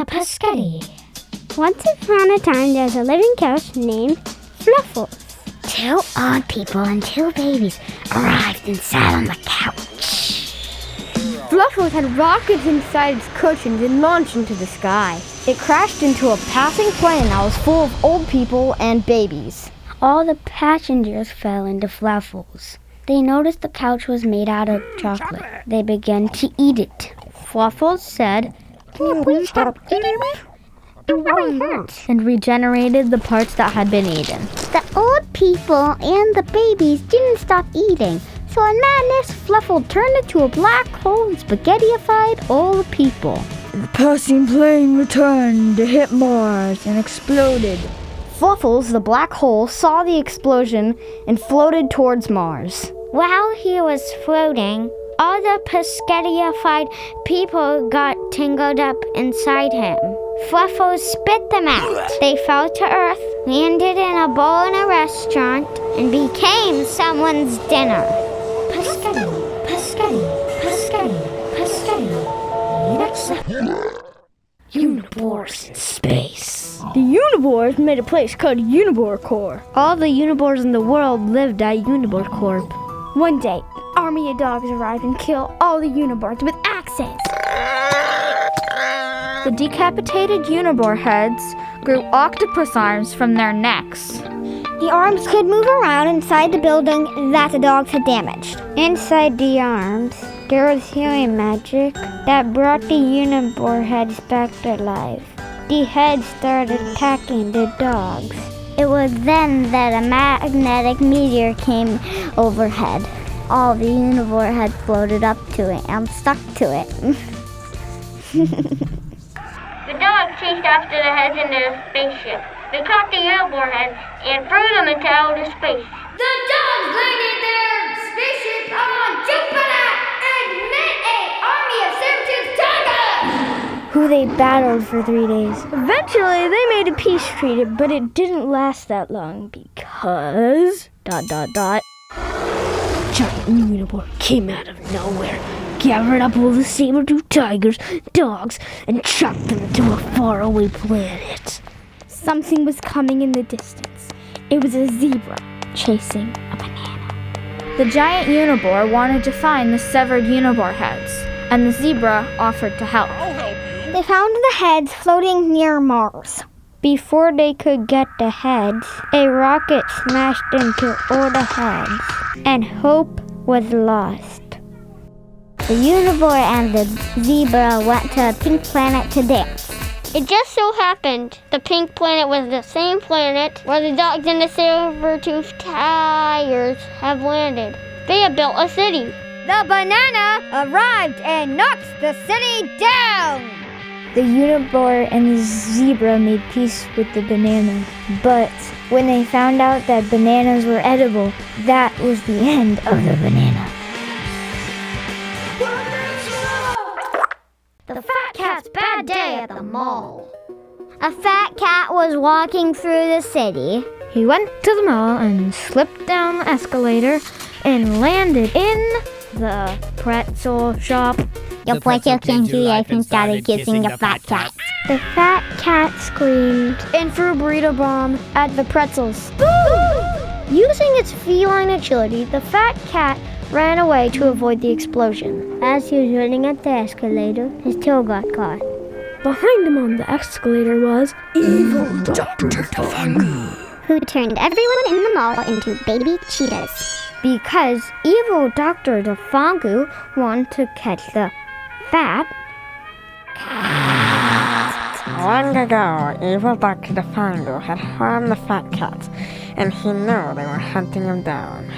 the Pescetti. Once upon a time, there was a living couch named Fluffles. 2 old people and 2 babies arrived and sat on the couch. Fluffles had rockets inside its cushions and launched into the sky. It crashed into a passing plane that was full of old people and babies. All the passengers fell into Fluffles. They noticed the couch was made out of chocolate. They began to eat it. Fluffles said, "Can you please stop eating me? It really hurts," and regenerated the parts that had been eaten. The old people and the babies didn't stop eating, so in madness, Fluffle turned into a black hole and spaghettified all the people. The passing plane returned to hit Mars and exploded. Fluffles, the black hole, saw the explosion and floated towards Mars. While he was floating, all the Pescettified people got tangled up inside him. Fluffles spit them out. They fell to Earth, landed in a bowl in a restaurant, and became someone's dinner. Pescetti, Pescetti, Pescetti, Pescetti. Next up, Unibors in space. The Unibors made a place called Unibor Corps. All the Unibors in the world lived at Unibor Corp. One day, an army of dogs arrived and killed all the Unibors with axes. The decapitated Unibor heads grew octopus arms from their necks. The arms could move around inside the building that the dogs had damaged. Inside the arms, there was healing magic that brought the Unibor heads back to life. The heads started attacking the dogs. It was then that a magnetic meteor came overhead. All the Unibor heads floated up to it and stuck to it. The dogs chased after the heads into a spaceship. They caught the Unibor heads and threw them into outer space. The dogs landed their spaceship on Jupiter and met an army of saber-toothed tigers, who they battled for 3 days. Eventually, they made a peace treaty, but it didn't last that long because... Giant Unibor came out of nowhere, gathered up all the saber-toothed tigers, dogs, and chucked them to a faraway planet. Something was coming in the distance. It was a zebra chasing a banana. The giant Unibor wanted to find the severed Unibor heads, and the zebra offered to help. They found the heads floating near Mars. Before they could get the heads, a rocket smashed into all the heads, and hope was lost. The Unibor and the zebra went to a pink planet to dance. It just so happened the pink planet was the same planet where the dogs and the saber-toothed tigers have landed. They have built a city. The banana arrived and knocked the city down! The Unibor and the zebra made peace with the banana, but when they found out that bananas were edible, that was the end of the banana. The fat cat's bad day at the mall. A fat cat was walking through the city. He went to the mall and slipped down the escalator and landed in the pretzel shop. Your pretzel came to life and started kissing the fat cat. The fat cat screamed and threw a burrito bomb at the pretzels. Boo! Using its feline agility, the fat cat ran away to avoid the explosion. As he was running up the escalator, his tail got caught. Behind him on the escalator was evil Dr. Defungu, Who turned everyone in the mall into baby cheetahs. Because evil Dr. Defungu wanted to catch the fat cat. Long ago, evil Dr. Defungu had harmed the fat cats, and he knew they were hunting him down.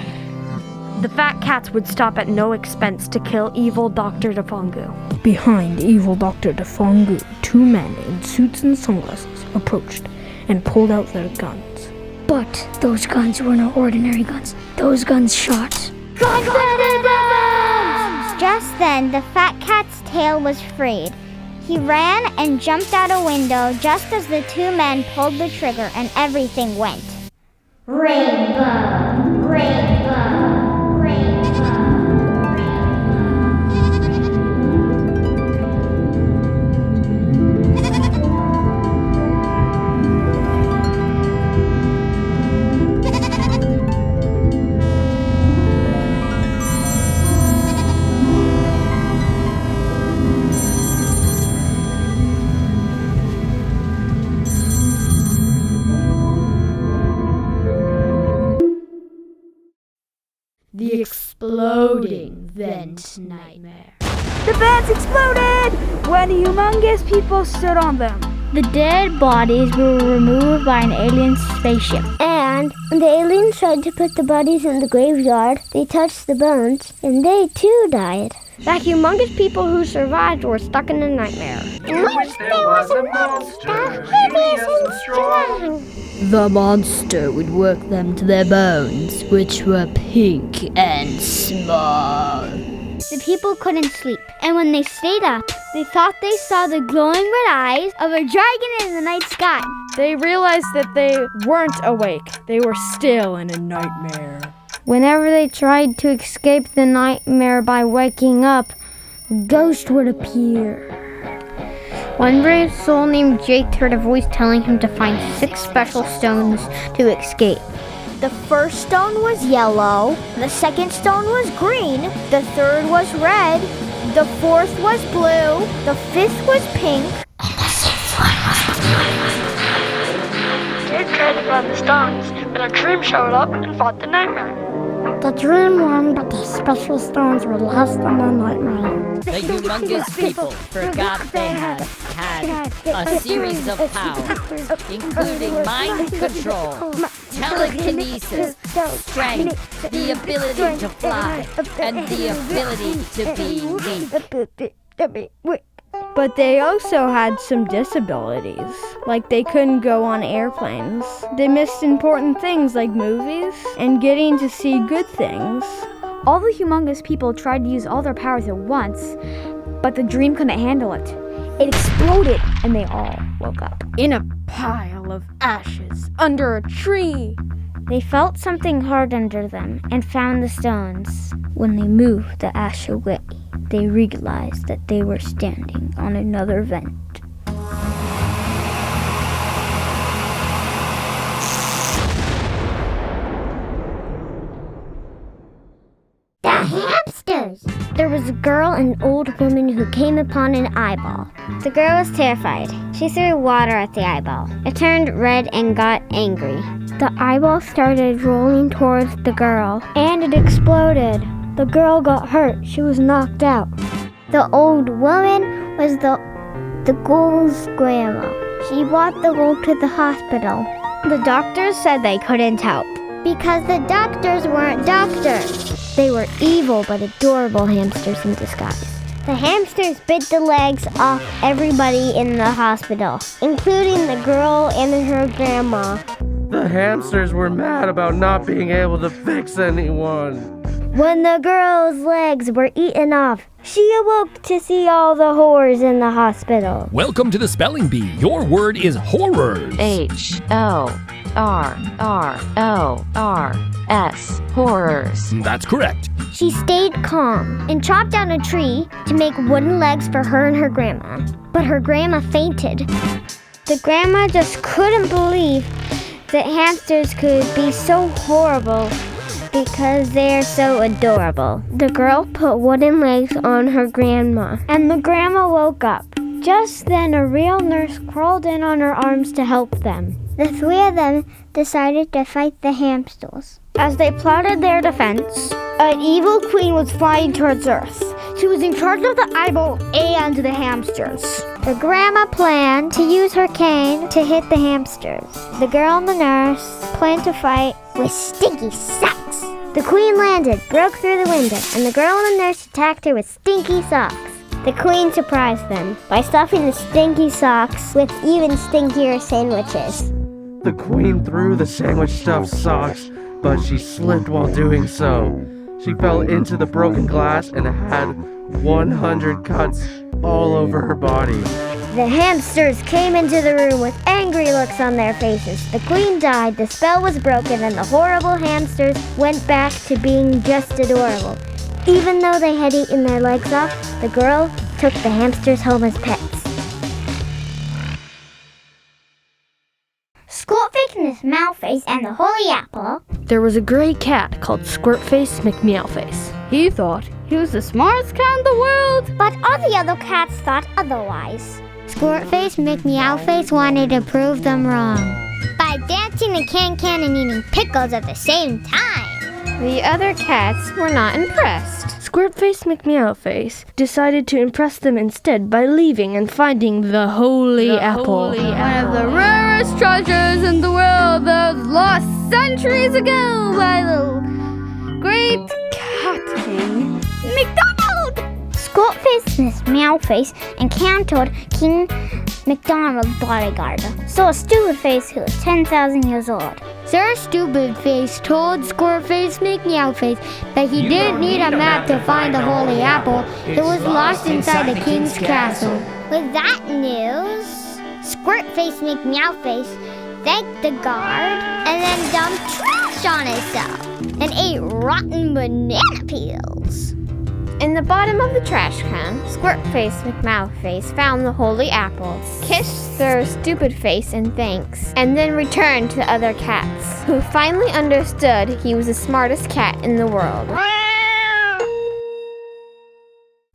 The fat cats would stop at no expense to kill evil Dr. Defungu. Behind evil Dr. Defungu, 2 men in suits and sunglasses approached and pulled out their guns. But those guns were no ordinary guns. Those guns shot. Just then, the fat cat's tail was freed. He ran and jumped out a window just as the 2 men pulled the trigger and everything went. Rainbow, rainbow. exploding vent nightmare. The vents exploded when the humongous people stood on them. The dead bodies were removed by an alien spaceship. And when the aliens tried to put the bodies in the graveyard, they touched the bones, and they too died. The humongous people who survived were stuck in a nightmare. In which there was a monster, hideous and strong. The monster would work them to their bones, which were pink and small. The people couldn't sleep, and when they stayed up, they thought they saw the glowing red eyes of a dragon in the night sky. They realized that they weren't awake. They were still in a nightmare. Whenever they tried to escape the nightmare by waking up, a ghost would appear. One brave soul named Jake heard a voice telling him to find 6 special stones to escape. The first stone was yellow, the second stone was green, the third was red, the fourth was blue, the fifth was pink, and the sixth one was blue. Jake tried to find the stones, and a dream showed up and fought the nightmare. The dream won, but the special stones were lost in the nightmare. The humongous people forgot they had a series of powers, including mind control, telekinesis, strength, the ability to fly, and the ability to be weak. But they also had some disabilities, like they couldn't go on airplanes. They missed important things like movies and getting to see good things. All the humongous people tried to use all their powers at once, but the dream couldn't handle it. It exploded, and they all woke up in a pile of ashes under a tree. They felt something hard under them and found the stones. When they moved the ash away, they realized that they were standing on another vent. The hamsters! There was a girl and an old woman who came upon an eyeball. The girl was terrified. She threw water at the eyeball. It turned red and got angry. The eyeball started rolling towards the girl, and it exploded. The girl got hurt. She was knocked out. The old woman was the ghoul's grandma. She brought the ghoul to the hospital The doctors said they couldn't help. because the doctors weren't doctors. They were evil but adorable hamsters in disguise. The hamsters bit the legs off everybody in the hospital, including the girl and her grandma. The hamsters were mad about not being able to fix anyone. When the girl's legs were eaten off, she awoke to see all the horrors in the hospital. Welcome to the Spelling Bee. Your word is horrors. HORRORS. Horrors. That's correct. She stayed calm and chopped down a tree to make wooden legs for her and her grandma. But her grandma fainted. The grandma just couldn't believe that hamsters could be so horrible because they're so adorable. The girl put wooden legs on her grandma. And the grandma woke up. Just then, a real nurse crawled in on her arms to help them. The 3 of them decided to fight the hamsters. As they plotted their defense, an evil queen was flying towards Earth. She was in charge of the eyeball and the hamsters. The grandma planned to use her cane to hit the hamsters. The girl and the nurse planned to fight with stinky socks. The queen landed, broke through the window, and the girl and the nurse attacked her with stinky socks. The queen surprised them by stuffing the stinky socks with even stinkier sandwiches. The queen threw the sandwich-stuffed socks, but she slipped while doing so. She fell into the broken glass and had 100 cuts all over her body. The hamsters came into the room with angry looks on their faces. The queen died, the spell was broken, and the horrible hamsters went back to being just adorable. Even though they had eaten their legs off, the girl took the hamsters home as pets. Squirtface, Miss Mouthface, and the Holy Apple. There was a gray cat called Squirtface McMeowface. He thought he was the smartest cat in the world. But all the other cats thought otherwise. Squirtface McMeowface wanted to prove them wrong by dancing a can and eating pickles at the same time. The other cats were not impressed. Squirtface McMeowface decided to impress them instead by leaving and finding the Holy Apple. One of the rarest treasures in the world that was lost centuries ago by the great cat king, McDonald! Squirtface Meowface encountered King McDonald's bodyguard, Sir Stupidface, who was 10,000 years old. Sir Stupidface told Squirtface McMeowface that he didn't need a map to find the Holy Apple. It was lost inside the king's castle. With that news, Squirtface McMeowface thanked the guard and then dumped trash on himself and ate rotten banana peels. In the bottom of the trash can, Squirtface McMouthface found the Holy Apple, kissed Sir Stupidface in thanks, and then returned to the other cats, who finally understood he was the smartest cat in the world.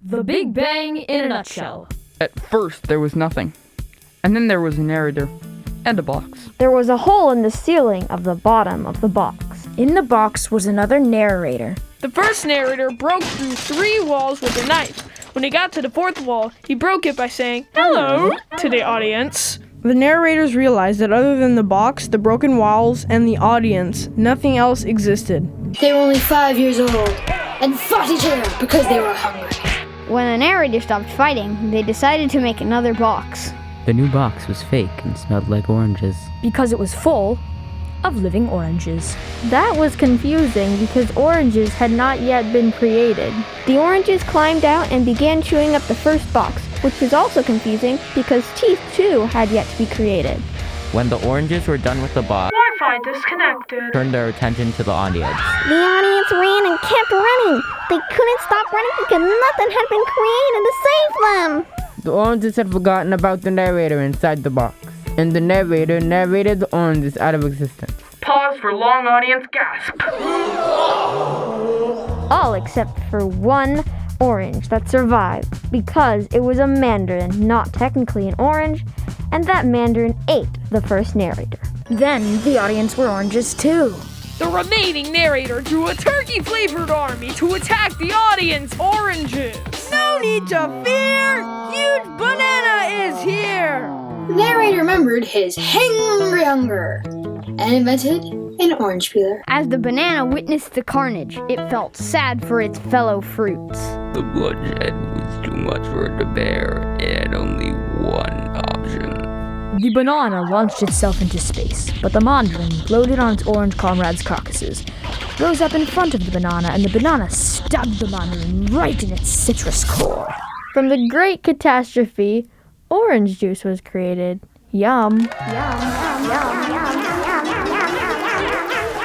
The Big Bang in a nutshell. At first, there was nothing. And then there was a narrator and a box. There was a hole in the ceiling of the bottom of the box. In the box was another narrator. The first narrator broke through 3 walls with a knife. When he got to the 4th wall, he broke it by saying, "Hello," to the audience. The narrators realized that other than the box, the broken walls, and the audience, nothing else existed. They were only 5 years old and fought each other because they were hungry. When the narrator stopped fighting, they decided to make another box. The new box was fake and smelled like oranges. Because it was full of living oranges. That was confusing because oranges had not yet been created. The oranges climbed out and began chewing up the first box, which was also confusing because teeth too had yet to be created. When the oranges were done with the box, Wi-Fi disconnected. turned their attention to the audience. The audience ran and kept running. They couldn't stop running because nothing had been created to save them. The oranges had forgotten about the narrator inside the box, and the narrator narrated the oranges out of existence. Pause for long audience gasp. All except for one orange that survived because it was a mandarin, not technically an orange, and that mandarin ate the first narrator. Then the audience were oranges too. The remaining narrator drew a turkey-flavored army to attack the audience oranges. No need to fear! Huge banana is here! The narrator remembered his hangry hunger and invented an orange peeler. As the banana witnessed the carnage, it felt sad for its fellow fruits. The bloodshed was too much for it to bear. It had only one option. The banana launched itself into space, but the mandarin, loaded on its orange comrade's carcasses, rose up in front of the banana, and the banana stabbed the mandarin right in its citrus core. From the great catastrophe, orange juice was created. Yum.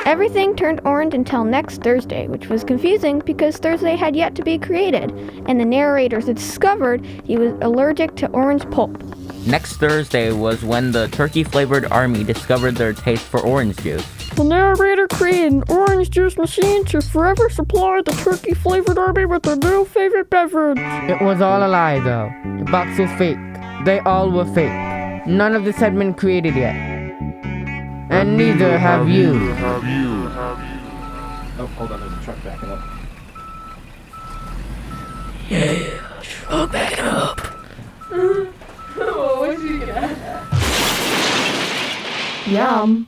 Everything turned orange until next Thursday, which was confusing because Thursday had yet to be created, and the narrators discovered he was allergic to orange pulp. Next Thursday was when the turkey-flavored army discovered their taste for orange juice. The narrator created an orange juice machine to forever supply the turkey-flavored army with their new favorite beverage. It was all a lie, though. The box was fake. They all were fake. None of this had been created yet. And neither have you. Oh, hold on, there's a truck backing up. Yeah, truck backing up. What'd you get? Yum.